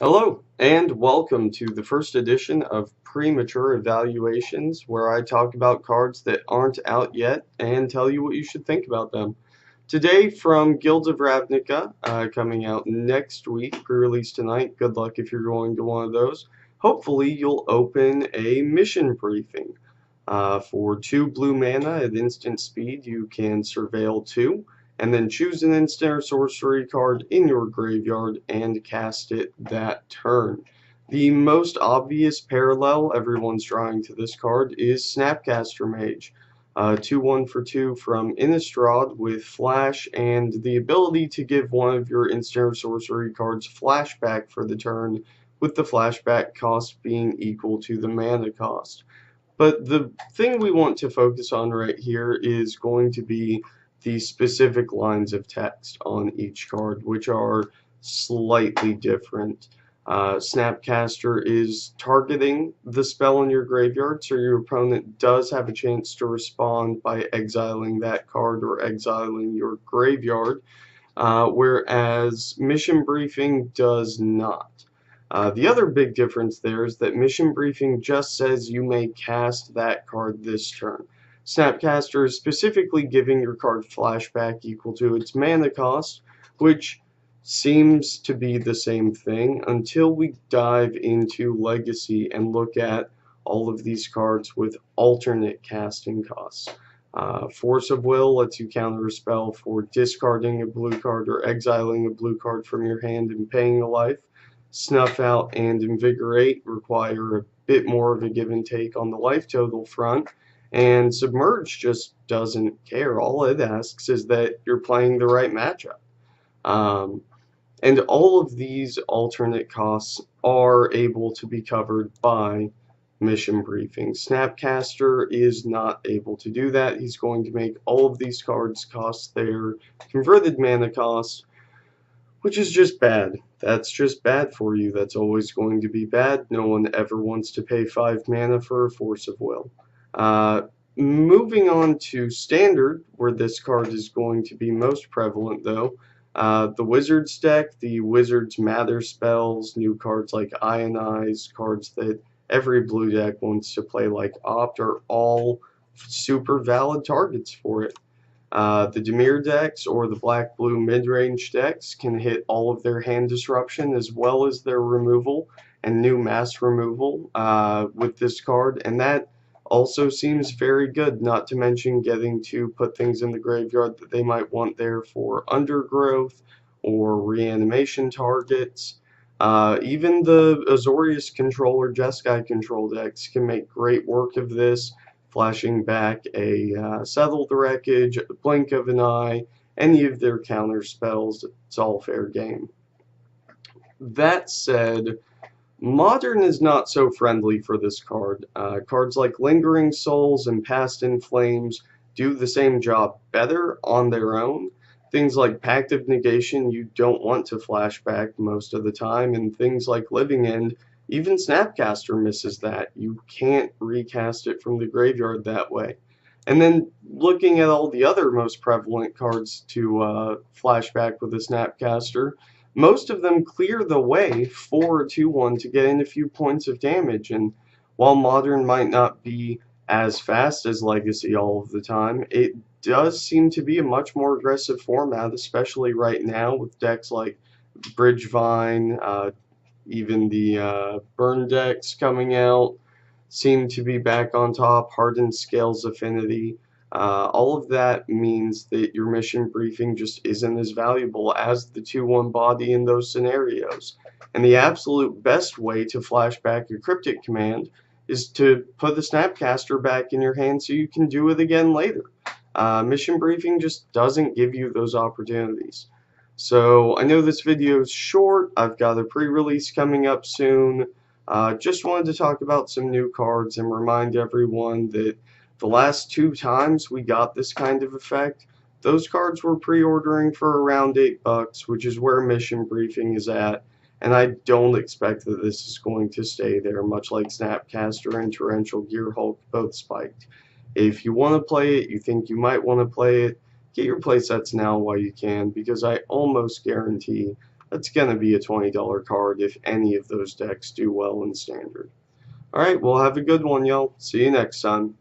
Hello, and welcome to the first edition of Premature Evaluations, where I talk about cards that aren't out yet and tell you what you should think about them. Today, from Guilds of Ravnica, coming out next week, pre-release tonight. Good luck if you're going to one of those. Hopefully, you'll open a mission briefing. For 2 blue mana at instant speed, you can surveil 2, and then choose an instant or sorcery card in your graveyard and cast it that turn. The most obvious parallel everyone's drawing to this card is Snapcaster Mage. 2-1 for 2 from Innistrad with Flash and the ability to give one of your instant or sorcery cards flashback for the turn, with the flashback cost being equal to the mana cost. But the thing we want to focus on right here is going to be the specific lines of text on each card, which are slightly different. Snapcaster is targeting the spell in your graveyard, so your opponent does have a chance to respond by exiling that card or exiling your graveyard, whereas Mission Briefing does not. The other big difference there is that Mission Briefing just says you may cast that card this turn. Snapcaster is specifically giving your card flashback equal to its mana cost, which seems to be the same thing until we dive into Legacy and look at all of these cards with alternate casting costs. Force of Will lets you counter a spell for discarding a blue card or exiling a blue card from your hand and paying a life. Snuff Out and Invigorate require a bit more of a give and take on the life total front, and Submerge just doesn't care. All it asks is that you're playing the right matchup. And all of these alternate costs are able to be covered by Mission Briefing. Snapcaster is not able to do that. He's going to make all of these cards cost their converted mana cost, which is just bad. That's just bad for you. That's always going to be bad. No one ever wants to pay 5 mana for a Force of Will. Moving on to Standard, where this card is going to be most prevalent, though. The Wizards deck, the Wizards Matter spells, new cards like Ionize, cards that every blue deck wants to play like Opt, are all super valid targets for it. The Dimir decks or the black-blue mid-range decks can hit all of their hand disruption as well as their removal and new mass removal with this card, and that also seems very good, not to mention getting to put things in the graveyard that they might want there for undergrowth or reanimation targets. Even the Azorius control or Jeskai control decks can make great work of this, flashing back a Settle the Wreckage, a Blink of an Eye, any of their counter spells. It's all fair game. That said, Modern is not so friendly for this card. Cards like Lingering Souls and Past in Flames do the same job better on their own. Things like Pact of Negation you don't want to flashback most of the time, and things like Living End, even Snapcaster misses that. You can't recast it from the graveyard that way. And then looking at all the other most prevalent cards to flashback with a Snapcaster, most of them clear the way for a 2-1 to get in a few points of damage. And while Modern might not be as fast as Legacy all of the time, it does seem to be a much more aggressive format, especially right now with decks like Bridgevine, even the burn decks coming out seem to be back on top. Hardened Scales Affinity. All of that means that your Mission Briefing just isn't as valuable as the 2-1 body in those scenarios. And the absolute best way to flash back a Cryptic command is to put the Snapcaster back in your hand so you can do it again later. Mission Briefing just doesn't give you those opportunities. So I know this video is short. I've got a pre-release coming up soon. Just wanted to talk about some new cards and remind everyone that the last 2 times we got this kind of effect, those cards were pre-ordering for around $8, which is where Mission Briefing is at, and I don't expect that this is going to stay there, much like Snapcaster and Torrential Gearhulk both spiked. If you want to play it, you think you might want to play it, get your playsets now while you can, because I almost guarantee That's going to be a $20 card if any of those decks do well in Standard. Alright, well have a good one, y'all. See you next time.